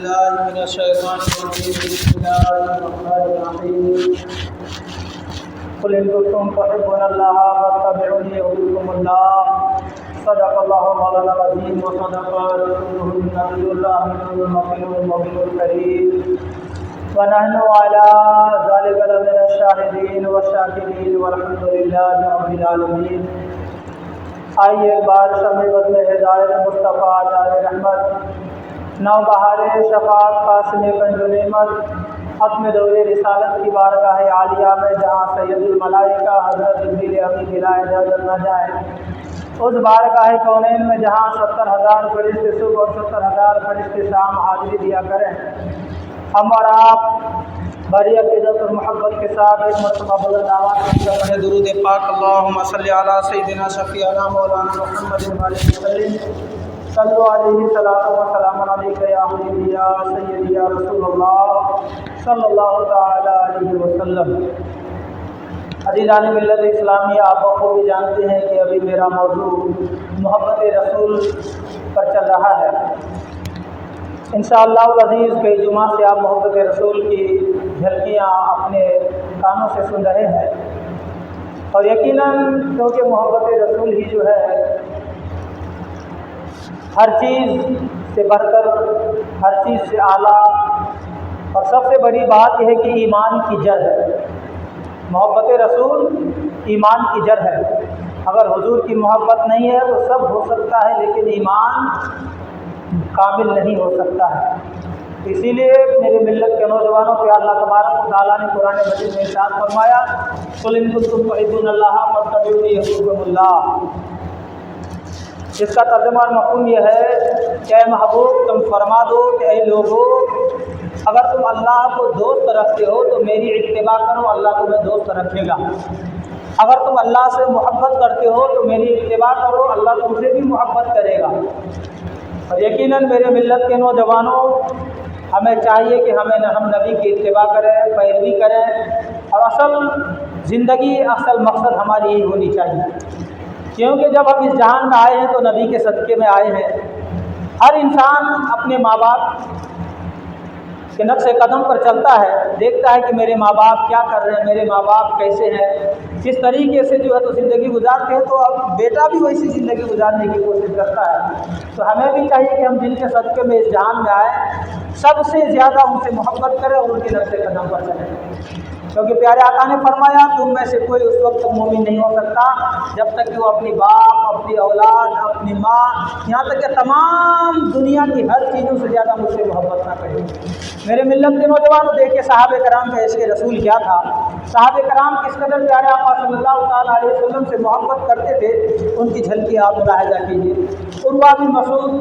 بالله من الشيطان الرجيم بسم الله الرحمن الرحيم قل إن كنتم تحبون الله فاتبعوني يحببكم الله صدق الله مولانا العظيم وصدق رسوله النبي الأمين المبين الكريم ونحن على ذلك لمن الشاهدين والشاكرين والحمد لله رب العالمين۔ آئیے ایک بار شمع بزم ہدایت مصطفیٰ جار رحمت نو بہار شفاعت قاسم کنز نعمت ختم دور رسالت کی بارگاہ عالیہ میں جہاں سید الملائکہ حضرت جبریل امین ہدایت حضرت نہ جائے، اس بارگاہ کونین میں جہاں 70,000 فرشتے صبح اور 70,000 فرشتے شام حاضری دیا کریں، ہم اور آپ بڑی عقیدت اور محبت کے ساتھ ایک مرتبہ بلند آواز میں اپنے درود پاک اللہم صلی علی سیدنا شفیعنا مولانا محمد علیہ وسلم صلو علیہ صلاۃ و سلام علیک یا حبیبی یا سیدی یا رسول اللہ صلی اللہ تعالی علیہ وسلم۔ عزیزان ملت اسلامی، آپ بخوبی جانتے ہیں کہ ابھی میرا موضوع محبت رسول پر چل رہا ہے۔ انشاءاللہ العزیز کئی جمعہ سے آپ محبت رسول کی جھلکیاں اپنے کانوں سے سن رہے ہیں، اور یقیناً کیونکہ محبت رسول ہی جو ہے ہر چیز سے بڑھ کر، ہر چیز سے اعلیٰ، اور سب سے بڑی بات یہ ہے کہ ایمان کی جڑ ہے۔ محبت رسول ایمان کی جڑ ہے۔ اگر حضور کی محبت نہیں ہے تو سب ہو سکتا ہے، لیکن ایمان کامل نہیں ہو سکتا ہے۔ اسی لیے میرے ملت کے نوجوانوں پہ اللہ تبارک و تعالیٰ نے قرآن مجید میں ارشاد فرمایا قل ان کنتم تحبون اللہ فاتبعونی یحببکم اللہ۔ اس کا ترجمہ اور مفہوم یہ ہے کہ اے محبوب تم فرما دو کہ اے لوگو، اگر تم اللہ کو دوست رکھتے ہو تو میری اتباع کرو، اللہ تمہیں دوست رکھے گا۔ اگر تم اللہ سے محبت کرتے ہو تو میری اتباع کرو، اللہ تم سے بھی محبت کرے گا۔ اور یقیناً میرے ملت کے نوجوانوں، ہمیں چاہیے کہ ہم نبی کی اتباع کریں، پیروی کریں، اور اصل زندگی، اصل مقصد ہماری یہی ہونی چاہیے، کیونکہ جب ہم اس جہان میں آئے ہیں تو نبی کے صدقے میں آئے ہیں۔ ہر انسان اپنے ماں باپ کے نقش قدم پر چلتا ہے، دیکھتا ہے کہ میرے ماں باپ کیا کر رہے ہیں، میرے ماں باپ کیسے ہیں، کس طریقے سے جو ہے تو زندگی گزارتے ہیں، تو اب بیٹا بھی ویسی زندگی گزارنے کی کوشش کرتا ہے۔ تو ہمیں بھی چاہیے کہ ہم جن کے صدقے میں اس جہان میں آئے، سب سے زیادہ ان سے محبت کریں اور ان کے نقش قدم پر چلیں، کیونکہ پیارے آقا نے فرمایا تم میں سے کوئی اس وقت تک مومن نہیں ہو سکتا جب تک کہ وہ اپنی باپ، اپنی اولاد، اپنی ماں، یہاں تک کہ تمام دنیا کی ہر چیزوں سے زیادہ مجھ سے محبت نہ کرے۔ میرے ملت کے نوجوانوں، دیکھیں صحابہ کرام کا عشق رسول کیا تھا۔ صحابہ کرام کس قدر پیارے آقا صلی اللہ تعالیٰ علیہ وسلم سے محبت کرتے تھے، ان کی جھلکی آپ ملاحظہ کیجیے۔ عروہ بن مسعود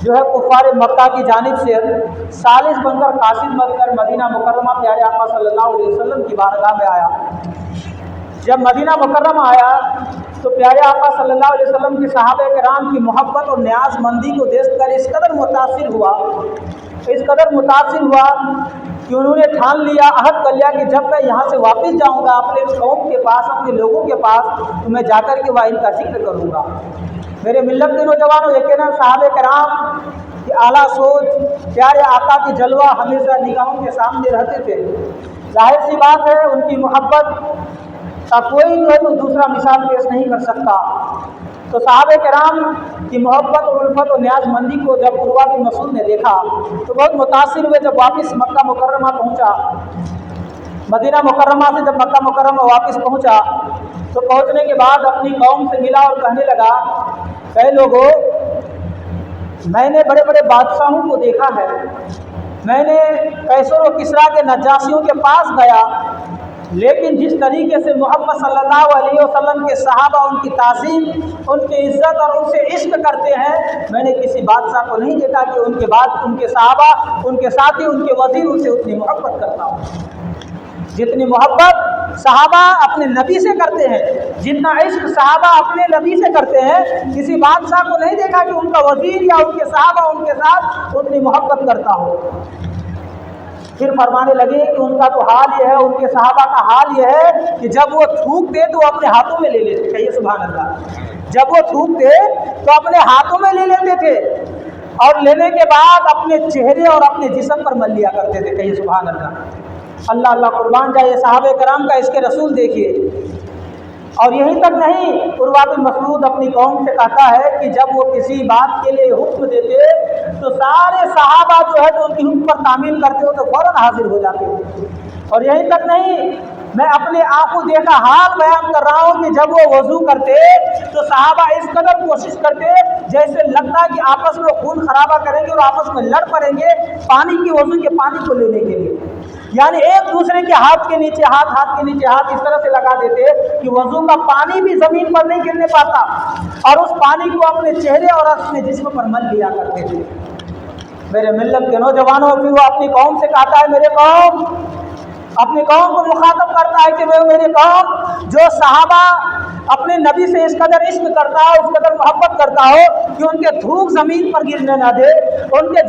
جو ہے کفار مکہ کی جانب سے ثالث بن کر قاصد بن کر مدینہ مکرمہ پیارے آقا صلی اللہ علیہ وسلم کی بارگاہ میں آیا۔ جب مدینہ مکرمہ آیا تو پیارے آقا صلی اللہ علیہ وسلم کے صحابہ کرام کی محبت اور نیاز مندی کو دیکھ کر اس قدر متاثر ہوا کہ انہوں نے ٹھان لیا، عہد کر لیا کہ جب میں یہاں سے واپس جاؤں گا اپنے قوم کے پاس، اپنے لوگوں کے پاس، تو میں جا کر کے وہاں ان کا ذکر کروں گا۔ میرے ملت کے نوجوانوں، یقیناً صحابہ کرام کی اعلیٰ سوچ، پیارے آقا کی جلوہ ہمیشہ نگاہوں کے سامنے رہتے تھے۔ ظاہر سی بات ہے ان کی محبت کا کوئی جو ہے تو دوسرا مثال پیش نہیں کر سکتا۔ تو صحابہ کرام کی محبت اور الفت و نیاز مندی کو جب عروہ بن مسعود نے دیکھا تو بہت متاثر ہوئے۔ جب واپس مکہ مکرمہ پہنچا، مدینہ مکرمہ سے جب مکہ مکرمہ واپس پہنچا تو پہنچنے کے بعد اپنی قوم سے ملا اور کہنے لگا کہ لوگوں، میں نے بڑے بڑے بادشاہوں کو دیکھا ہے، میں نے قیصر و کسریٰ کے نجاشیوں کے پاس گیا، لیکن جس طریقے سے محمد صلی اللہ علیہ وسلم کے صحابہ ان کی تعظیم، ان کی عزت اور ان سے عشق کرتے ہیں، میں نے کسی بادشاہ کو نہیں دیکھا کہ ان کے بعد ان کے صحابہ، ان کے ساتھی، ان کے وزیر ان سے اتنی محبت کرتا ہوں جتنی محبت صحابہ اپنے نبی سے کرتے ہیں، جتنا عشق صحابہ اپنے نبی سے کرتے ہیں، کسی بادشاہ کو نہیں دیکھا کہ ان کا وزیر یا ان کے صحابہ ان کے ساتھ اتنی محبت کرتا ہو۔ پھر فرمانے لگے کہ ان کا تو حال یہ ہے، ان کے صحابہ کا حال یہ ہے کہ جب وہ تھوکتے تو اپنے ہاتھوں میں لے لیتے۔ کہیے سبحان اللہ۔ جب وہ تھوکتے تو اپنے ہاتھوں میں لے لیتے تھے، اور لینے کے بعد اپنے چہرے اور اپنے جسم پر مل لیا کرتے تھے. کہیں سبحان اللہ. اللہ اللہ قربان جائے صحابہ کرام کا اس کے رسول دیکھیے. اور یہیں تک نہیں، عروہ بن مسعود اپنی قوم سے کہتا ہے کہ جب وہ کسی بات کے لیے حکم دیتے تو سارے صحابہ جو ہے تو ان کی حکم پر تعمیل کرتے ہو تو فوراً حاضر ہو جاتے ہو. اور یہیں تک نہیں، میں اپنے آنکھوں دیکھا حال بیان کر رہا ہوں کہ جب وہ وضو کرتے تو صحابہ اس قدر کوشش کرتے جیسے لگتا کہ آپس میں خون خرابہ کریں گے اور آپس میں لڑ پڑیں گے پانی کی، وضو کے پانی کو لینے کے لیے. یعنی ایک دوسرے کے ہاتھ کے نیچے ہاتھ، ہاتھ کے نیچے ہاتھ اس طرح سے لگا دیتے کہ وضو کا پانی بھی زمین پر نہیں گرنے پاتا، اور اس پانی کو اپنے چہرے اور اپنے جسم پر مل لیا کرتے تھے. میرے ملت کے نوجوانوں، پھر وہ اپنی قوم سے کہتا ہے، میرے قوم، اپنی قوم کو مخاطب کرتا ہے کہ میری قوم، جو صحابہ اپنے نبی سے اس قدر عشق کرتا ہے، اس قدر محبت کرتا ہو کہ ان کے تھوک زمین پر گرنے نہ دے، ان کے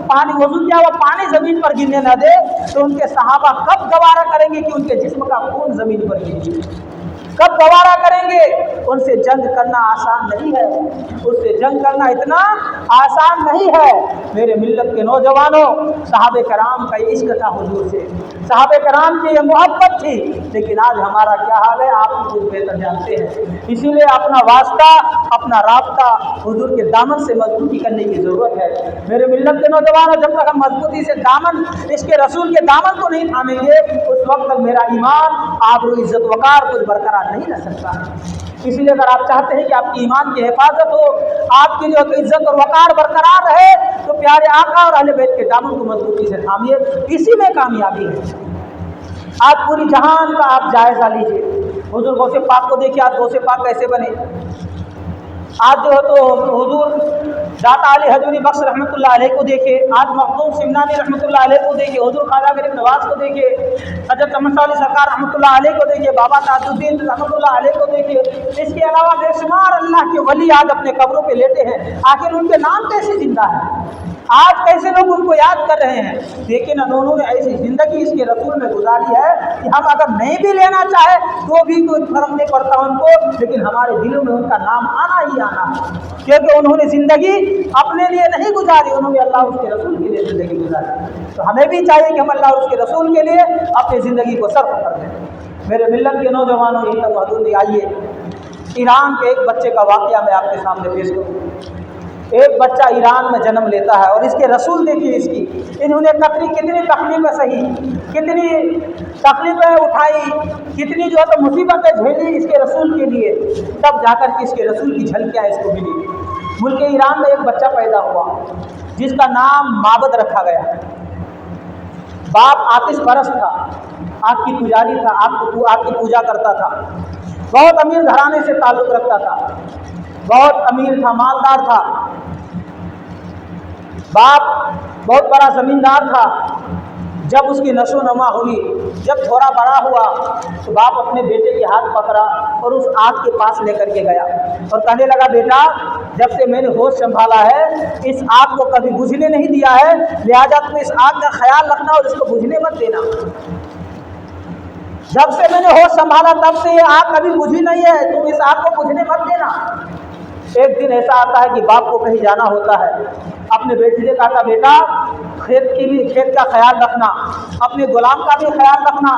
پانی وضو کیا ہوا پانی زمین پر گرنے نہ دے، تو ان کے صحابہ کب گوارا کریں گے کہ ان کے جسم کا خون زمین پر گرے؟ کب گوارا کریں گے؟ ان سے جنگ کرنا آسان نہیں ہے، اس سے جنگ کرنا اتنا آسان نہیں ہے. میرے ملت کے نوجوانوں، صحابہ کرام کا یہ عشق تھا حضور سے، صحابہ کرام کی یہ محبت تھی. لیکن آج ہمارا کیا حال ہے آپ کچھ بہتر جانتے ہیں. اسی لیے اپنا واسطہ، اپنا رابطہ حضور کے دامن سے مضبوطی کرنے کی ضرورت ہے. میرے ملت کے نوجوانوں، جب تک ہم مضبوطی سے دامن، اس کے رسول کے دامن کو نہیں تھامیں گے، اس وقت تک میرا ایمان، آبرو، عزت، وقار کچھ برقرار نہیں رہ سکتا ہے. اس لیے اگر آپ چاہتے ہیں کہ آپ کی ایمان کی حفاظت ہو، آپ کی جو عزت اور وقار برقرار رہے، تو پیارے آقا اور اہل بیت کے دامن کو مضبوطی سے تھامیے، اسی میں کامیابی ہے. آج پوری جہان کا آپ جائزہ لیجیے. حضور غوث پاک کو دیکھیے، آج غوث پاک کیسے بنے. آج جو ہے تو حضور داتا علی حجوری بخش رحمۃ اللہ علیہ کو دیکھے، آج مخدوم سمنانی رحمۃ اللہ علیہ کو دیکھے، حضور خواجہ غریب نواز کو دیکھے، حضرت چمن علی سرکار رحمۃ اللہ علیہ کو دیکھے، بابا تاج الدین رحمۃ اللہ علیہ کو دیکھے. اس کے علاوہ بے شمار اللہ کے ولی آج اپنے قبروں پہ لیٹے ہیں. آخر ان کے نام کیسے زندہ ہیں؟ آج کیسے لوگ ان کو یاد کر رہے ہیں؟ لیکن انہوں نے ایسی زندگی اس کے رسول میں گزاری ہے کہ ہم اگر نہیں بھی لینا چاہے تو بھی کوئی فرق نہیں پڑتا ان کو، لیکن ہمارے دلوں میں ان کا نام آنا ہی آنا ہے، کیونکہ انہوں نے زندگی اپنے لیے نہیں گزاری، انہوں نے اللہ اور اس کے رسول کے لیے زندگی گزاری. تو ہمیں بھی چاہیے کہ ہم اللہ اور اس کے رسول کے لیے اپنی زندگی کو صرف کر دیں. میرے ملت کے نوجوانوں، یہی تک محدود نہیں. آئیے ایران کے ایک بچے کا واقعہ میں آپ کے سامنے پیش کروں. ایک بچہ ایران میں جنم لیتا ہے، اور اس کے رسول دیکھیے اس کی، انہوں نے کتنی تکلیفیں سہی، کتنی تکلیفیں اٹھائی، کتنی جو ہے تو مصیبتیں جھیلی اس کے رسول کے لیے، تب جا کر کے اس کے رسول کی جھلکیاں اس کو ملی. ملک ایران میں ایک بچہ پیدا ہوا جس کا نام معبد رکھا گیا. باپ آتش پرست تھا، آگ کی پجاری تھا، آگ کی پوجا کرتا تھا، بہت امیر گھرانے سے تعلق رکھتا تھا، بہت امیر تھا، مالدار تھا. باپ بہت بڑا زمیندار تھا. جب اس کی نشو نما ہوئی، جب تھوڑا بڑا ہوا، تو باپ اپنے بیٹے کے ہاتھ پکڑا اور اس آگ کے پاس لے کر کے گیا اور کہنے لگا، بیٹا جب سے میں نے ہوش سنبھالا ہے اس آگ کو کبھی بجھنے نہیں دیا ہے، لہٰذا تم اس آگ کا خیال رکھنا اور اس کو بجھنے مت دینا. جب سے میں نے ہوش سنبھالا تب سے یہ آگ کبھی بجھی نہیں ہے، تم اس آگ کو بجھنے مت دینا. ایک دن ایسا آتا ہے کہ باپ کو کہیں جانا ہوتا ہے، اپنے بیٹے سے کہا، بیٹا کھیت کا خیال رکھنا، اپنے غلام کا بھی خیال رکھنا،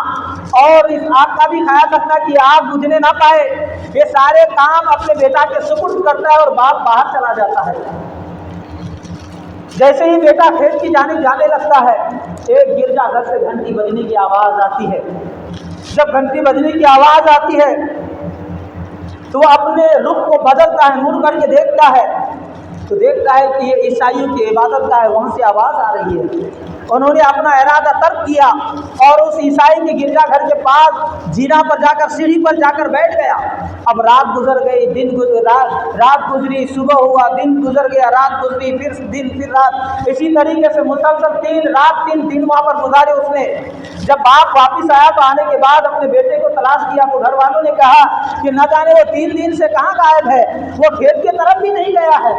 اور اس آگ کا بھی خیال رکھنا کہ آگ بجھنے نہ پائے. یہ سارے کام اپنے بیٹا کے سپرد کرتا ہے اور باپ باہر چلا جاتا ہے. جیسے ہی بیٹا کھیت کی جانب جانے لگتا ہے، ایک گرجا گھر سے گھنٹی بجنے کی آواز آتی ہے. جب گھنٹی بجنے کی آواز آتی ہے تو وہ اپنے رخ کو بدلتا ہے، مڑ کر کے دیکھتا ہے تو دیکھتا ہے کہ یہ عیسائیوں کی عبادت کا ہے، وہاں سے آواز آ رہی ہے. انہوں نے اپنا ارادہ ترک کیا اور اس عیسائی کے گرجا گھر کے پاس جینا پر جا کر، سیڑھی پر جا کر بیٹھ گیا. اب رات گزر گئی، رات گزری، صبح ہوا، دن گزر گیا، رات گزری، پھر دن، پھر رات، اسی طریقے سے مسلسل 3 دن وہاں پر گزارے اس نے. جب باپ واپس آیا تو آنے کے بعد اپنے بیٹے کو تلاش کیا تو گھر والوں نے کہا کہ نہ جانے وہ 3 دن سے کہاں غائب ہے، وہ کھیت کی طرف بھی نہیں گیا ہے.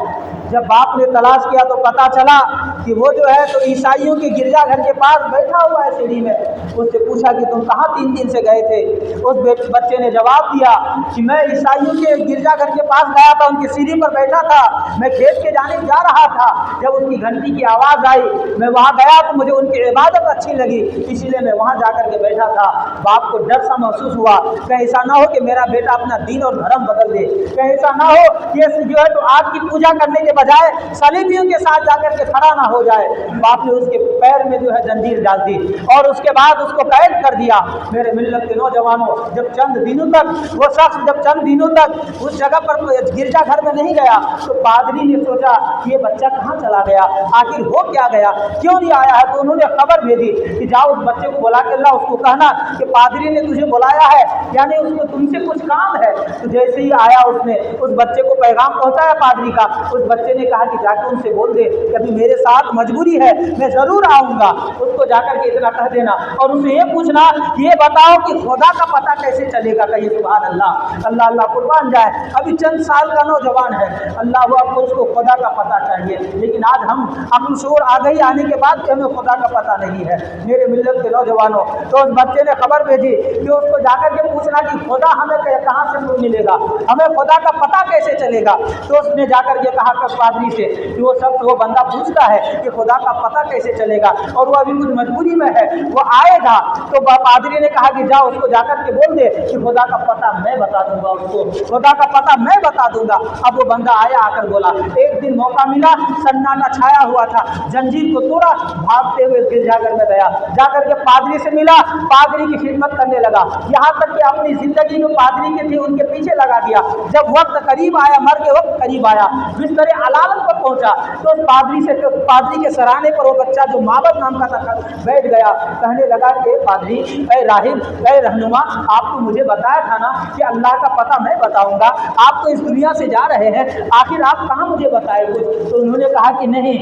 जब बाप ने तलाश किया तो पता चला कि वो जो है तो ईसाइयों के गिरजाघर के पास बैठा हुआ है सीढ़ी में। उससे पूछा कि तुम कहाँ 3 दिन से गए थे? उस बच्चे ने जवाब दिया कि मैं ईसाइयों के गिरजाघर के पास गया था, उनकी सीढ़ी पर बैठा था, मैं खेत के जाने जा रहा था, जब उनकी घंटी की आवाज़ आई मैं वहाँ गया तो मुझे उनकी इबादत अच्छी लगी, इसीलिए मैं वहाँ जाकर के बैठा था। बाप को डर सा महसूस हुआ, कहीं ऐसा ना हो कि मेरा बेटा अपना दीन और धर्म बदल दे, कहीं ऐसा ना हो कि जो है तो आग की पूजा करने के बजाय सलीबियों के साथ जाकर के खड़ा ना हो जाए। बाप ने उसके पैर में जो है जंजीर डाल दी और उसके बाद उसको कैद कर दिया। मेरे मिल्लत के नौजवानों, जब चंद दिनों तक वो शख्स जब चंद दिनों तक उस जगह पर गिरजाघर में नहीं गया तो पादरी ने सोचा कि ये बच्चा कहाँ चला गया, आखिर हो क्या गया, क्यों नहीं आया है। तो उन्होंने खबर भेजी कि जाओ उस बच्चे को बुला के ला, उसको कहना कि पादरी ने तुझे बुलाया है, यानी उसको तुमसे कुछ काम है। तो जैसे ही आया उसने उस बच्चे को पैगाम पहुंचाया पादरी का। उस बच्चे ने कहा कि जाके उनसे बोल दे कि अभी मेरे साथ मजबूरी है, मैं जरूर आऊँगा, उसको जाकर के इतना कह देना और उसे ये पूछना कि ये बताओ कि खुदा का पता कैसे चलेगा। कहिए सुभान अल्लाह। अल्लाह अल्लाह कुर्बान जाए, अभी चंद साल का नौजवान है, अल्लाह आपको उसको खुदा का पता चाहिए, लेकिन आज हम अक्ल शोर आ गई आने के बाद कि हमें खुदा का पता नहीं है। मेरे मिल्लत के नौजवानों, तो उस बच्चे ने खबर भेजी कि उसको जाकर के पूछना कि खुदा हमें कहाँ से मिलेगा, हमें खुदा का पता कैसे चलेगा। तो उसने जाकर के कहा कि पादरी से कि वो सब वो बंदा पूछता है कि खुदा का पता कैसे चलेगा और वो अभी कुछ मजबूरी में है, वो आएगा। तो पादरी ने कहा कि जाओ उसको जाकर के बोल दे कि खुदा का पता मैं बता दूंगा, उसको खुदा का पता मैं बता दूंगा। अब वो बंदा आया, आकर बोला। एक दिन मौका मिला, सन्नाटा छाया हुआ था, जंजीर को तोड़ा, भागते हुए गिरजाघर में गया, जाकर के पादरी से मिला, पादरी की खिदमत करने लगा, यहाँ तक कि अपनी जिंदगी जो पादरी के थे उनके पीछे लगा दिया। जब वक्त करीब आया, मर के वक्त करीब आया, बिस्तर अलालत पर पहुंचा तो पादरी के सराहने पर वो बच्चा जो माबद नाम का था बैठ गया, कहने लगा कि पादरी, ऐ राहिब, ऐ रहनुमा, आपको मुझे बताया था ना कि अल्लाह का पता मैं बताऊंगा, आप तो इस दुनिया से जा रहे हैं, आखिर आप कहाँ मुझे बताए कुछ। तो उन्होंने कहा कि नहीं,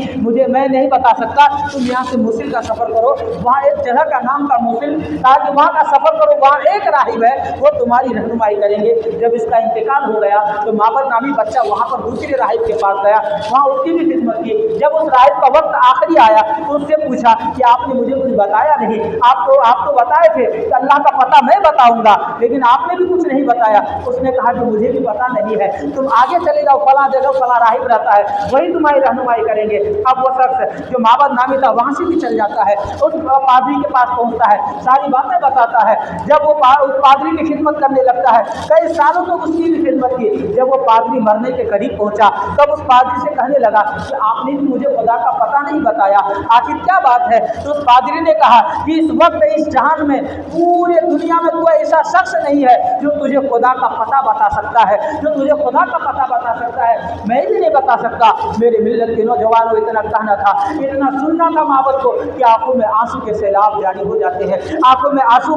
मैं नहीं बता सकता, तुम यहाँ से मूसिल का सफ़र करो, वहाँ एक जगह का नाम था मूसिल, ताकि वहाँ का सफ़र करो, वहाँ एक राहिब है, वो तुम्हारी रहनुमाई करेंगे। जब इसका इंतकाल हो गया तो माबद नामी बच्चा वहाँ पर दूसरे राहिब के पास गया, वहाँ उसकी भी खिदमत की। जब उस राहिब का वक्त आखिरी आया तो उससे पूछा कि आपने मुझे कुछ बताया नहीं, आप तो बताए थे कि अल्लाह का पता मैं बताऊंगा, लेकिन आपने भी कुछ नहीं बताया। उसने कहा कि मुझे भी पता नहीं है, तुम आगे चले जाओ, फला जगह फला राहिब रहता है, वही तुम्हारी रहनुमाई करेंगे। अब वो शख्स जो माबद नामी था वहाँ से भी चल जाता है, उस पादरी के पास पहुँचता है, सारी बातें बताता है। जब वो उस पादरी की खिदमत करने लगता है, कई सालों तक उसकी भी खिदमत की। जब वो पादरी मरने के करीब पहुँचा तब उस पादरी से कहने लगा कि आपने भी मुझे खुदा का पता नहीं बताया, आखिर क्या बात है। तो उस पादरी ने कहा कि इस वक्त इस जहान में पूरे दुनिया में कोई ऐसा शख्स नहीं है जो तुझे खुदा का पता बता सकता है, जो तुझे खुदा का पता बता सकता है, मैं भी नहीं बता सकता। मेरे मिल्लत के नौजवानों, इतना कहना था, इतना सुनना था माबद को कि आंखों में आंसू के सैलाब जारी हो जाते हैं, आंखों में आंसू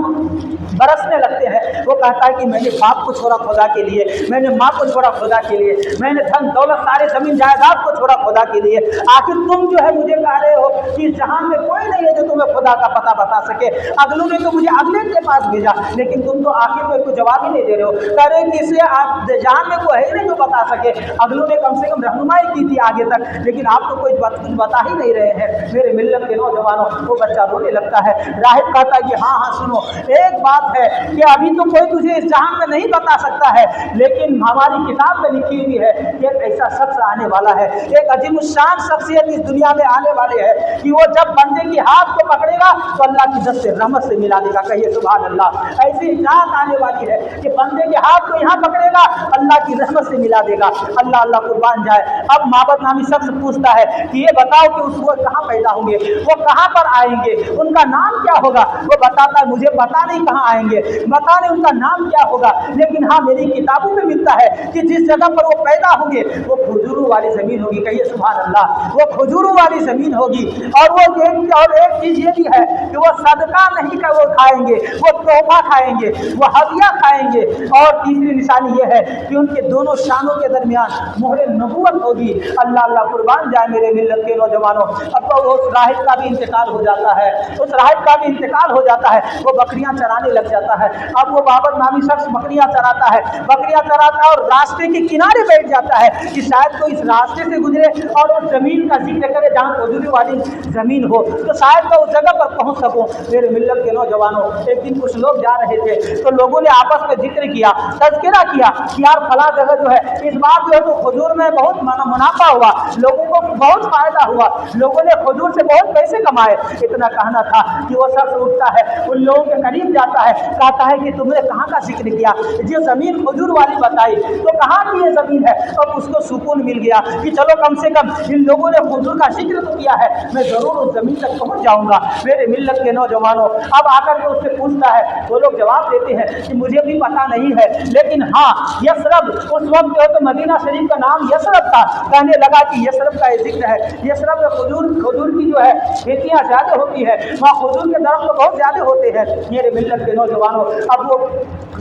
बरसने लगते हैं। वो कहता है कि मैंने बाप को छोड़ा खुदा के लिए, मैंने माँ को छोड़ा खुदा के लिए, मैंने धन दौलत सारे जमीन जायदाद को छोड़ा खुदा के लिए, आखिर तुम जो है मुझे कह रहे हो कि इस जहान में कोई नहीं है जो तुम्हें खुदा का पता बता सके। अगलों ने तो मुझे अगले के पास भेजा, लेकिन तुम तो आखिर में कोई जवाब ही नहीं दे रहे हो, कह रहे कि इसे आप जहान में कोई है नहीं जो बता सके। अगलों ने कम से कम रहनुमाई की थी आगे तक, लेकिन आप तो कोई कुछ बता ही नहीं रहे हैं। मेरे मिल्लत के नौजवानों, वो बच्चा रोने लगता है। राहिब कहता है कि हाँ हाँ सुनो, एक बात है कि अभी तो कोई तुझे इस जहान में नहीं बता सकता है, लेकिन हमारी किताब में लिखी हुई है कि एक ऐसा शख्स आने वाला है, एक अजीमुशान शख्सियत इस दुनिया में आने वाले है कि वो जब बंदे की हाथ को पकड़ेगा तो अल्लाह की इज्जत से रहमत से मिला देगा। कहिए सुभान अल्लाह। ऐसी जात आने वाली है कि बंदे के हाथ को यहाँ पकड़ेगा, अल्लाह की रहमत से मिला देगा। अल्लाह अल्लाह कुर्बान जाए। अब माबद नामी शख्स पूछता है कि ये बताओ कि वो कहाँ पैदा होंगे, वो कहाँ पर आएंगे, उनका नाम क्या होगा। वो बताता है मुझे पता नहीं कहाँ आएंगे, पता नहीं उनका नाम क्या होगा, लेकिन हाँ मेरी किताबों में मिलता है कि जिस जगह पर वो पैदा होंगे वो खजूरों वाली ज़मीन होगी। कहिए सुभान अल्लाह। वो खजूरों वाली ज़मीन होगी और वो एक चीज़ ये भी है कि वो सदका नहीं का वो खाएंगे, वो तोहफा खाएंगे, वो हदिया खाएंगे। और तीसरी निशानी ये है कि उनके दोनों शानों के दरमियान मोहर नबूवत होगी। अल्लाह अल्लाह कुर्बान जाए मेरे मिल्लत के नौजवानों। अब तो उस राहिब का भी इंतकाल हो जाता है, उस राहिब का भी इंतकाल हो जाता है, वो बकरियां चराने लग जाता है। अब वो बाबर नामी शख्स बकरियां चराता है, बकरियां चराता है और रास्ते के किनारे बैठ जाता है कि शायद कोई इस रास्ते से गुजरे और उस ज़मीन का जिक्र करे जहाँ खजूरी वाली ज़मीन हो, तो शायद मैं उस जगह पर पहुँच सकूँ। मेरे मिल्लत के नौजवानों, एक दिन कुछ लोग जा रहे थे तो लोगों ने आपस में जिक्र किया, तज़किरा किया कि यार फला जगह जो है इस बार जो है तो खजूर में बहुत मुनाफा हुआ, लोगों को बहुत फायदा हुआ, लोगों ने खजूर से बहुत पैसे कमाए। इतना कहना था कि वो शख्स उठता है, उन लोगों के करीब जाता है, कहता है कि तुमने कहाँ का जिक्र किया, जो ज़मीन खजूर वाली बताई तो कहाँ की ये ज़मीन है। और उसको सुकून मिल गया कि चलो कम से कम इन लोगों ने खजूर का जिक्र तो किया है, मैं ज़रूर उस ज़मीन तक पहुँच जाऊँगा। मेरे मिल्लत के नौजवानों, अब आकर के उससे पूछता है, वो लोग जवाब देते हैं कि मुझे भी पता नहीं है, लेकिन हाँ यसरब, उस वक्त जो तो मदीना शरीफ का नाम यसरब था। कहने लगा कि यसरब का ये जिक्र है, यसरब में खजूर की जो है खेतियाँ ज़्यादा होती है, वहाँ खजूर के दरख्त तो बहुत ज़्यादा होते हैं। मेरे मिल्लत के नौजवानों, अब वो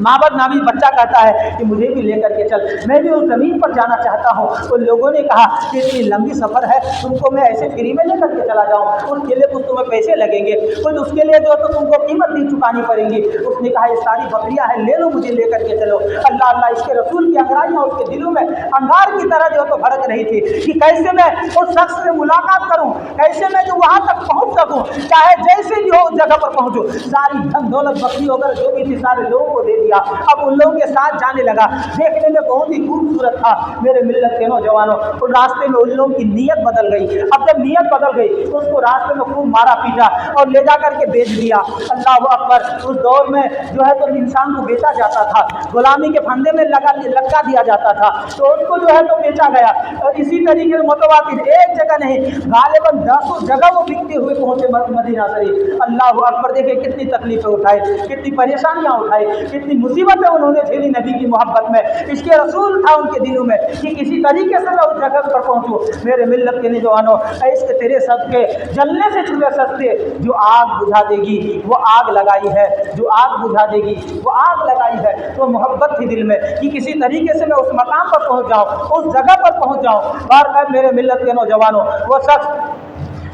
माबद नामी बच्चा कहता है कि मुझे भी लेकर के चल, मैं भी उस ज़मीन पर जाना चाहता हूँ। उन लोगों ने कहा कि इतनी लंबी सफ़र है, तुमको मैं ऐसे फ्री में लेकर के चला जाऊँ, उसके लिए कुछ तुम्हें पैसे लगेंगे, कुछ उसके लिए जो तो तुमको कीमत भी चुकानी पड़ेगी। उसने कहा ये सारी बकरियाँ हैं, ले लो, मुझे लेकर के चलो। अल्लाह अल्लाह, इसके रसूल की अंगराइयाँ उसके दिलों में अंगार की तरह जो तो भड़क रही थी कि कैसे मैं उस शख्स से मुलाकात करूँ, कैसे मैं जो वहाँ तक पहुँच सकूँ, चाहे जैसे भी हो उस जगह पर पहुँचूँ। सारी धन दौलत बकरी वगैरह जो भी थी सारे लोगों को दे दिया। अब उन लोगों के साथ जाने लगा, देखने में बहुत ही खूबसूरत था। मेरे मिल्लत के नौजवानों, उस रास्ते में उन लोगों की नीयत बदल गई। अब जब नीयत बदल गई तो उसको रास्ते में खूब मारा पीटा और ले जा करके बेच दिया। अल्लाह अकबर, उस दौर में जो है तो इंसान को बेचा जाता था, गुलामी के फंदे में लटका दिया जाता था, तो उसको जो है तो बेचा गया। और इसी तरीके से मुतवातिर एक जगह नहीं, गालिबन 10 जगह वो बिकते हुए पहुंचे मदीना शरीफ। अल्लाह अकबर, देखे कितनी तकलीफें उठाई, कितनी परेशानियां उठाई, कितनी मुसीबतें उन्होंने झेली नबी की मोहब्बत में। इसके रसूल था उनके दिलों में कि किसी तरीके से मैं उस जगह पर पहुंचूं। मेरे मिल्लत के नौजवानों, इश्क तेरे सदके जलने से छुए सस्ते, जो आग बुझा देगी वो आग लगाई है, जो आग बुझा देगी वो आग लगाई है। तो मोहब्बत थी दिल में कि किसी तरीके से मैं उस मकाम पर पहुंच जाऊं, उस जगह पर पहुंच जाऊं। बार मेरे मिल्लत के नौजवानों, वो शख्स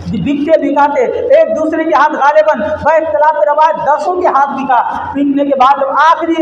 बिकते बिकाते एक दूसरे के हाथ गालिबन इख्तिलाफ रवाज 10 के हाथ बिका। बिकने के बाद आखिरी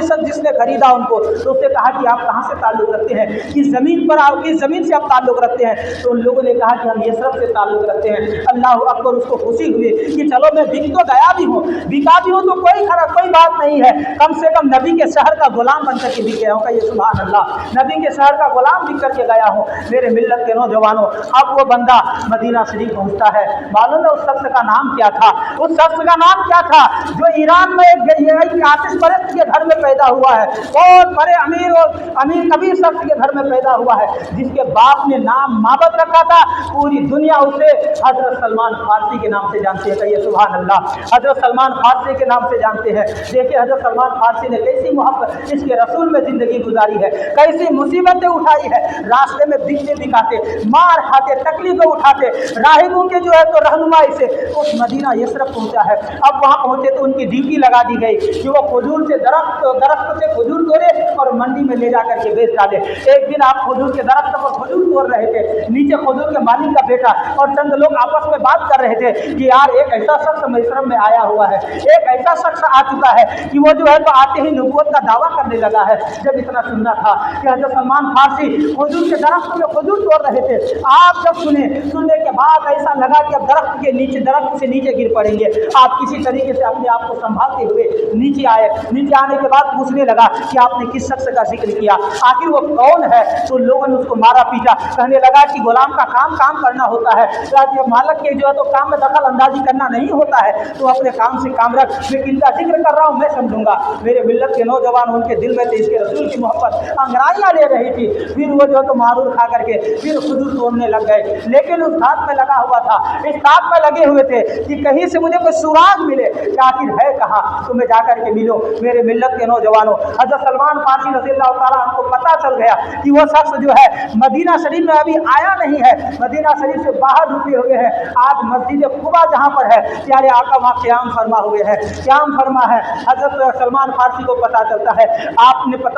शख्स जिसने खरीदा उनको, तो उससे कहा कि आप कहाँ से ताल्लुक़ रखते हैं, किस ज़मीन पर आप किस ज़मीन से आप ताल्लुक़ रखते हैं। तो उन लोगों ने कहा कि हम यसरब से ताल्लुक़ रखते हैं। अल्लाह अकबर, उसको खुशी हुई कि चलो मैं बिक तो गया भी हूँ, बिका भी हूँ, तो कोई बात नहीं है, कम से कम नबी के शहर का गुलाम बन करके बिक गया हूँ। कहिए सुभान अल्लाह, नबी के शहर का गुलाम बिक करके गया हूँ। मेरे मिल्लत के नौजवानों, अब वो बंदा मदीना शरीफ पहुंचता है। मालूम है उस शख्स का नाम क्या था? उस शख्स का नाम क्या था जो ईरान में एक आतिश परस्त के घर में पैदा हुआ है, बहुत बड़े अमीर कबीर शख्स के घर में पैदा हुआ है, जिसके बाप ने नाम माबद रखा था। पूरी दुनिया उसे हजरत सलमान फारसी के नाम से जानती है। कहिए सुभान अल्लाह, हजरत सलमान फारसी के नाम से जानते हैं। देखिए हजरत सलमान फारसी ने कैसी मोहब्बत इसके रसूल में जिंदगी गुजारी है, कैसी मुसीबतें उठाई है, रास्ते में बिकते बिकाते, मार खाते, तकलीफें उठाते, राहिबों के जो है तो रहनुमाई से उस मदीना यसरब पहुंचा है। अब वहां पहुंचे तो उनकी ड्यूटी लगा दी गई कि वो खजूर से दरख्त से खजूर तोड़े और मंडी में ले जाकर के बेच डाले। एक दिन आप खजूर के दरख्त पर खजूर तोड़ रहे थे, नीचे खजूर के मालिक का बेटा और चंद लोग आपस में बात कर रहे थे कि यार एक ऐसा शख्स यसरब में आया हुआ है, एक ऐसा शख्स आ चुका है कि वो जो है तो आते ही नबूवत का दावा करने लगा है। जब इतना सुनना था कि हजरत सलमान फारसी खजूर के दरख्त में खजूर तोड़ रहे थे, आप जब सुनने के बाद ऐसा लगा कि अब दरख्त से नीचे गिर पड़ेंगे। आप किसी तरीके से अपने आप को संभालते हुए नीचे आए। नीचे आने के बाद पूछने लगा कि आपने किस शख्स का जिक्र किया, आखिर वो कौन है? तो लोगों ने उसको मारा पीटा। कहने लगा कि गुलाम का काम करना होता है, तो मालिक के जो है तो काम में दखल अंदाजी करना नहीं होता है, तो अपने काम से काम रख, मैं किनका जिक्र कर रहा हूँ मैं समझूंगा। मेरे मिल्लत के नौजवान, उनके दिल में इसके रसूल की मोहब्बत अंगराइयाँ ले रही थी। फिर वो जो है तो मारूर खा करके फिर खजूर तोड़ने लग गए, लेकिन उस हाथ में लगा हुआ था, इस बात में लगे हुए थे कि कहीं से मुझे कोई सुराग मिले, आखिर है कहाँ, तो मैं जाकर के मिलो। मेरे मिल्लत के नौजवानों, हज़रत सलमान फारसी रज़ियल्लाहु ताला अन्हु को पता चल गया कि वो शख्स जो है मदीना शरीफ में अभी आया नहीं है, मदीना शरीफ से बाहर रुके हुए हैं। आज मस्जिद कुबा जहाँ पर है प्यारे आका वहाँ क़याम फरमा हुए हैं, क़याम फरमा है। हज़रत सलमान फारसी को पता चलता है,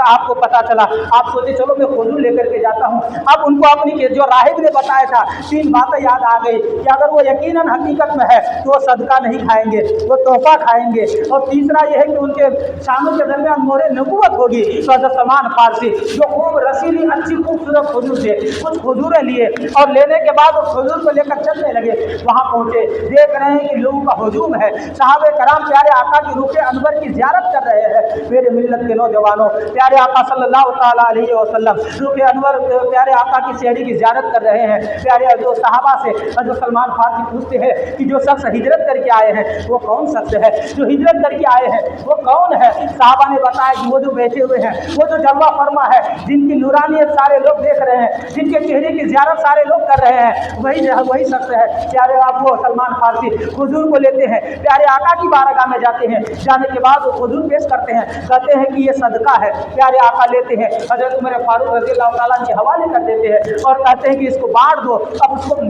आपको पता चला, आप सोचे चलो मैं खजूर लेकर के जाता हूँ। अब उनको अपनी जो राहिब ने बताया था 3 बातें याद आ गई। गई कि अगर वो यकीनन हकीकत में है तो वो सदका नहीं खाएंगे, वो तोहफा खाएंगे। और तीसरा ये है कि उनके शानों के दरमियान मोहरे नबूवत होगी। तो हज़रत सलमान फारसी जो खूब रसीली अच्छी खूबसूरत खजूर थे, कुछ खजूरें लिए और लेने के बाद उस खजूर को लेकर चलने लगे। वहाँ पहुँचे, देख रहे हैं कि लोगों का हुजूम है, साहबे कराम प्यारे आका की रूखे अनवर की ज़ियारत कर रहे हैं। मेरे मिल्लत के नौजवानों, प्यारे आका सल्लल्लाहु ताला अलैहि वसल्लम रूखे अनवर प्यारे आका की शहरी की ज़ियारत कर रहे हैं। प्यारे जो सहाबा से हज़रत सलमान फारसी पूछते हैं कि जो शख्स हिजरत करके आए हैं वो कौन शख्स है, जो हिजरत करके आए हैं वो कौन है। साहबा ने बताया कि वो जो बैठे हुए हैं, वो जो जलवा फरमा है, जिनकी नूरानियत सारे लोग देख रहे हैं, जिनके चेहरे की ज़ियारत सारे लोग कर रहे हैं, वही शख्स है। प्यारे आप वो सलमान फारसी हुजूर को लेते हैं, प्यारे आका की बारगाह में जाते हैं। जाने के बाद वो हुजूर पेश करते हैं, कहते हैं कि ये सदका है। प्यारे आका लेते हैं, हज़रत उमर फारूक रज़ी अल्लाह ताला के हवाले कर देते हैं और कहते हैं कि इसको बांट दो। अब उसको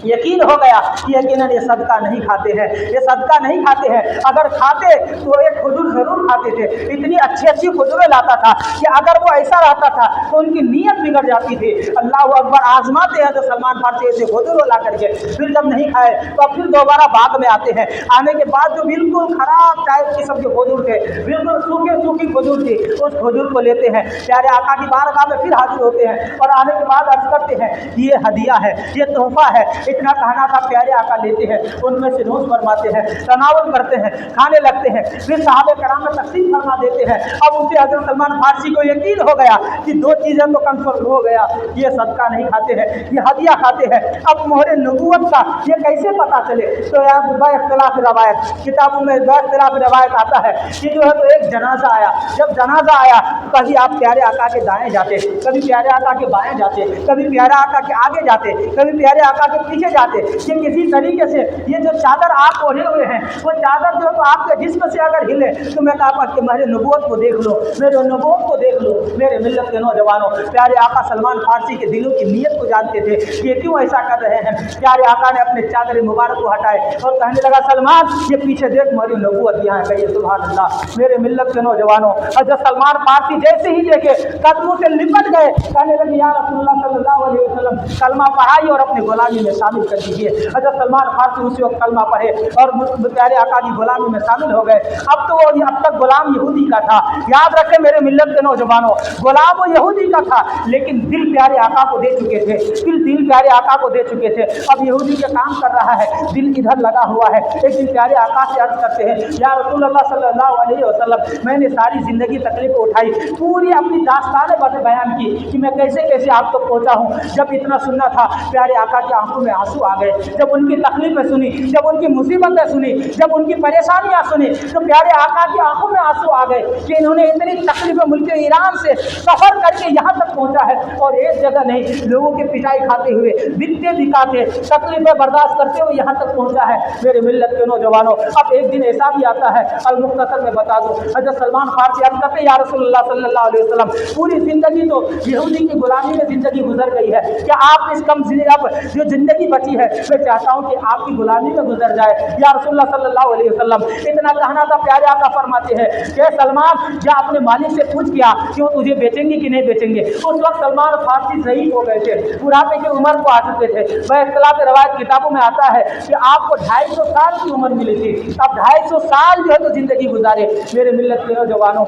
यकीन हो गया कि यकीनन ये सदका नहीं खाते हैं, ये सदका नहीं खाते हैं। अगर खाते तो एक खजूर ज़रूर खाते थे। इतनी अच्छी अच्छी खजूरें लाता था कि अगर वो ऐसा रहता था तो उनकी नीयत बिगड़ जाती थी। अल्लाह अकबर, आजमाते हैं तो सलमान फारसी ऐसे खजूर ला करके फिर जब नहीं खाए तो फिर दोबारा बाग में आते हैं। आने के बाद जो बिल्कुल ख़राब टाइप किस्म के खजूर थे, बिल्कुल सूखी खजूर थी, उस खजूर को लेते हैं, प्यारे आका की बारगाह में फिर हाजिर होते हैं और आने के बाद अर्ज करते हैं कि ये हदिया है, ये तोहफा है। इतना कहना था, प्यारे आका लेते हैं, उनमें से नोश फरमाते हैं, तनावल करते हैं, खाने लगते हैं, फिर साहबे कराम में तकसीम फरमा देते हैं। अब उसे हज़रत सलमान फारसी को यकीन हो गया कि दो चीज़ें तो कंफर्म हो गया, ये सदका नहीं खाते हैं, ये हदिया खाते हैं। अब मोहरे नबूवत का ये कैसे पता चले? तो यार बाइख्तिलाफ रवायत किताबों में बाइख्तिलाफ रवायत आता है कि जो है तो एक जनाजा आया। जब जनाजा आया कभी आप प्यारे आका के दाएं जाते, कभी प्यारे आका के बाएं जाते, कभी प्यारे आका के आगे जाते, कभी प्यारे आका के पीछे जाते। ये किसी तरीके से ये जो चादर आप ओढ़े हुए हैं, वो चादर जो तो आपके जिस्म से अगर हिले तो मैं कहा कि मेरे नबूवत को देख लो, मेरे नबूवत को देख लो। मेरे मिल्लत के नौजवानों, प्यारे आका सलमान फारसी के दिलों की नीयत को जानते थे कि ये क्यों ऐसा कर रहे हैं। प्यारे आका ने अपने चादर मुबारक को हटाए और कहने लगा, सलमान ये पीछे देख, मेरी नबूवत यहाँ है। कहिए सुभान अल्लाह। मेरे मिल्लत के नौजवानों, हज़रत सलमान फारसी जैसे ही देखे कदमों से लिपट गए, कहने लगे या रसूलुल्लाह सल्लल्लाहु अलैहि वसल्लम कलमा पढ़ाई और अपने गुलामी में शामिल कर दीजिए। हज़रत सलमान फारसी उसी वक्त कलमा पढ़े और प्यारे आका की गुलामी में शामिल हो गए। अब तो वो अब तक गुलाम यहूदी का था। याद रखें मेरे मिल्लत के नौजवानों, गुलाम वो यहूदी का था, लेकिन दिल प्यारे आका को दे चुके थे, दिल प्यारे आका को दे चुके थे। अब यहूदी का काम कर रहा है, दिल इधर लगा हुआ है। एक दिन प्यारे आका से अर्ज करते हैं, या रसूलुल्लाह सल्लल्लाहु अलैहि वसल्लम मैंने सारी ज़िंदगी तकलीफ उठाई, पूरी अपनी दास्तानें बयान की कि मैं कैसे कैसे आप तक पहुँचा हूँ। जब इतना सुनना था, प्यारे आका की आंखों में आंसू आ गए। जब उनकी तकलीफें सुनी, जब उनकी मुसीबतें सुनी, जब उनकी परेशानियां सुनी, तो प्यारे आका की आंखों में आंसू आ गए कि इन्होंने इतनी तकलीफें मुल्क ईरान से सफ़र करके यहाँ तक पहुँचा है और एक जगह नहीं, लोगों की पिटाई खाते हुए, बिकते दिखाते, तकलीफें बर्दाश्त करते हुए यहाँ तक पहुँचा है। मेरे मिल्लत के नौजवानों, अब एक दिन ऐसा भी आता है, अल मुख्तसर में बता दूँ, हज़रत सलमान फारसी अर्ज़ करते हैं, या रसूलुल्लाह सल्लल्लाहु अलैहि वसल्लम पूरी ज़िंदगी तो यहूदी की गुलामी में ज़िंदगी गुजर गई है, क्या आप इस कम अब जो ज़िंदगी बची है मैं चाहता हूँ कि आपकी गुलामी में गुजर जाए। या रसूलुल्लाह सल्लल्लाहु अलैहि वसल्लम इतना कहना था, प्यारे आका फरमाते हैं कि सलमान जा अपने मालिक से पूछ किया कि वो तुझे बेचेंगे कि नहीं बेचेंगे। उस वक्त सलमान फारसी शहीद हो गए थे, बुढ़ापे की उम्र को आ चुके थे। इख्तिलाफ रवायत किताबों में आता है कि आपको 250 साल की उम्र मिली थी, अब 250 साल जो है तो ज़िंदगी गुजारे। मेरे मिल्लत के नौजवानों,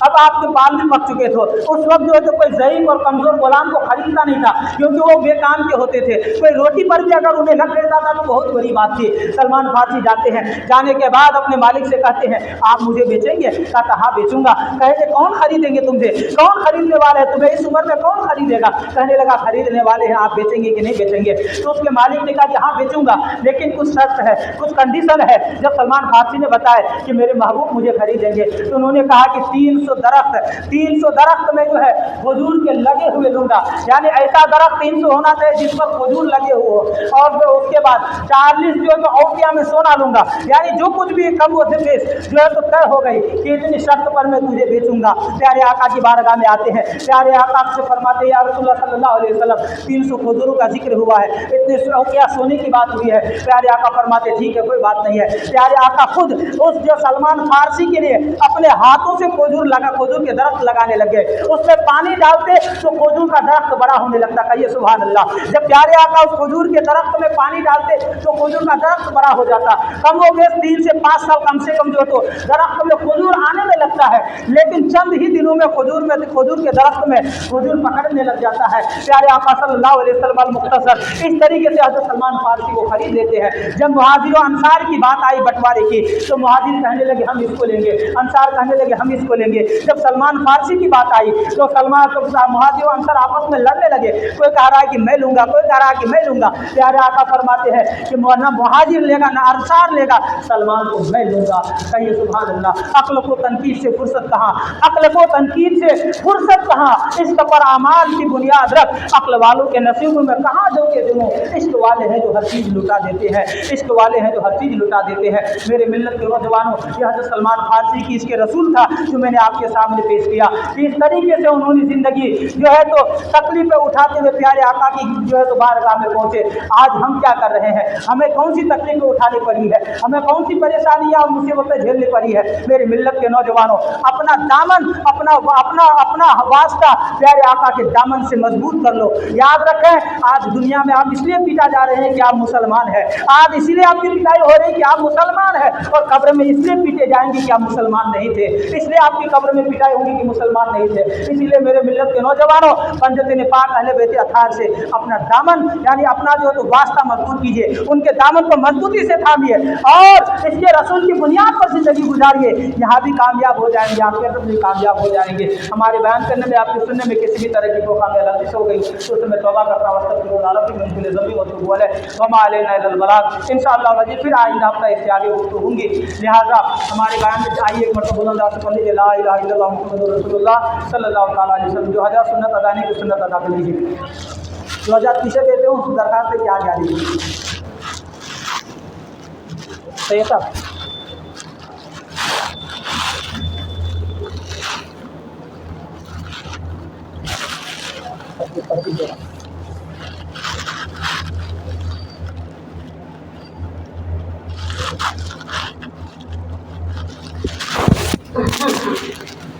अब आपके बाल भी पक चुके थे। उस वक्त जो है तो कोई ज़ईफ़ और कमज़ोर गुलाम को खरीदता नहीं था, क्योंकि वो बेकाम के होते थे। कोई रोटी पर भी अगर उन्हें लग देता था तो बहुत बड़ी बात थी। सलमान फारसी जाते हैं, जाने के बाद अपने मालिक से कहते हैं, आप मुझे बेचेंगे? कहता हाँ बेचूंगा। कहते कौन खरीदेंगे तुमसे, कौन खरीदने वाले हैं तुम्हें, इस उम्र में कौन खरीदेगा? कहने लगा खरीदने वाले हैं, आप बेचेंगे कि नहीं बेचेंगे? तो उसके मालिक ने कहा कि हाँ बेचूंगा, लेकिन कुछ शर्त है, कुछ कंडीशन है। जब सलमान फारसी ने बताया कि मेरे महबूब मुझे खरीदेंगे, तो उन्होंने कहा कि 300 दरख्त में जो है खजूर के लगे हुए लूंगा, यानी ऐसा दरख्त 300 होना चाहिए जिस पर खजूर लगे हुए हो, और जो उसके बाद 40 जो है तो औकिया में सोना लूंगा, यानी जो कुछ भी कम वो बेच जो है तो तय हो गई कि इतनी शर्त पर मैं तुझे बेचूंगा। प्यारे आका की बारगाह में आते हैं, प्यारे आका से फरमाते हैं, या रसूलुल्लाह सल्लल्लाहु अलैहि वसल्लम 300 खजूरों का जिक्र हुआ है, इतने औकिया सोने की बात हुई है। प्यारे आका फरमाते ठीक है कोई बात नहीं है। प्यारे आका खुद उस जो सलमान फारसी के लिए अपने हाथों से खजूर का खजूर के दरख्त लगाने लग गए, उसमें पानी डालते तो खजूर का दरख्त बड़ा होने लगता। कहिए सुभान अल्लाह। जब प्यारे आका उस खजूर के दरख्त में पानी डालते तो खजूर का दरख्त बड़ा हो जाता। कम हो गए 3 से 5 साल कम से कम जो तो दरख्त में खजूर आने में लगता है, लेकिन चंद ही दिनों में खजूर के दरख्त में खजूर पकड़ने लग जाता है। प्यारे आका सल्लल्लाहु अलैहि वसल्लम मुख्तसर इस तरीके से हज़रत सलमान फारसी को खरीद लेते हैं। जब मुहाजिर और अंसार की बात आई बंटवारे की, तो मुहाजिर कहने लगे हम इसको लेंगे, अंसार कहने लगे हम इसको लेंगे। जब सलमान फारसी की बात आई तो मुहाजिर और अंसार आपस में लड़ने लगे, कोई कह रहा है कि मैं लूंगा, कोई कह रहा है कि मैं लूंगा। प्यारे आका फरमाते हैं कि ना मुहाजिर लेगा ना अंसार लेगा, सलमान को मैं लूंगा। कहिए सुभान अल्लाह। अक्ल को तनकीद से फुर्सत कहाँ, अक्ल को तनकीद से फुर्सत कहाँ, इश्क पर आमाल की बुनियाद रख, अक्ल वालों के नसीबों में कहाँ जो के जुनूं। इश्क वाले हैं जो हर चीज़ लुटा देते हैं, इश्क वाले हैं जो हर चीज़ लुटा देते हैं। मेरे मिल्लत के नौजवानों, यह हज़रत सलमान फारसी की इसके रसूल था जो मैंने आपके सामने पेश किया। इस तरीके से उन्होंने ज़िंदगी जो है तो तकलीफें उठाते हुए प्यारे आका की जो है तो बारगाह में पहुँचे। आज हम क्या कर रहे हैं, हमें कौन सी तकलीफें उठानी पड़ी है, हमें कौन सी परेशानियाँ और मुसीबतें झेलनी पड़ी है। मेरे मिल्लत के नौजवानों, अपना दामन अपना अपना अपना वास्ता प्यारे आका के दामन से मजबूत कर लो। याद रखें, आज दुनिया में आप इसलिए पीटा जा रहे हैं कि आप मुसलमान हैं, आज इसलिए आपकी पिटाई हो रही है कि आप मुसलमान हैं, और कब्र में इसलिए पीटे जाएंगे कि आप मुसलमान नहीं थे, इसलिए आपकी कब्र में पिटाई होगी कि मुसलमान नहीं थे। इसलिए मेरे मिल्लत के नौजवानों, पंजतन पाक अहले बैत अताहर से अपना दामन यानी अपना जो है तो वास्ता मजबूत कीजिए, उनके दामन को मजबूती से थामिए और इसके रसूल की बुनियाद पर जिंदगी गुजारिए। यहाँ भी कामयाब हो जाएंगे, आपके अंदर भी कामयाब हो जाएंगे। हमारे बयान करने में, आपके सुनने में किसी भी तरह की धोखा में गलती हो गई तो उसमें तौबा करता हूं। इंशाअल्लाह फिर आइंदा हफ्ता इससे आगे गुफ्तगू होंगी। लिहाजा हमारे बयान में आइए एक मरतबा बुलंद आवाज़ से पढ़िए ला इलाहा इल्लल्लाह मुहम्मदुर रसूलुल्लाह सल्लल्लाहु तआला अलैहि वसल्लम। जो हज़ार सुन्नत अदानी की सुन्नत अदा कर लीजिए। जो हज़ार पीछे देते हो उस दरखास्त से क्या जा रही है। सही है साहब।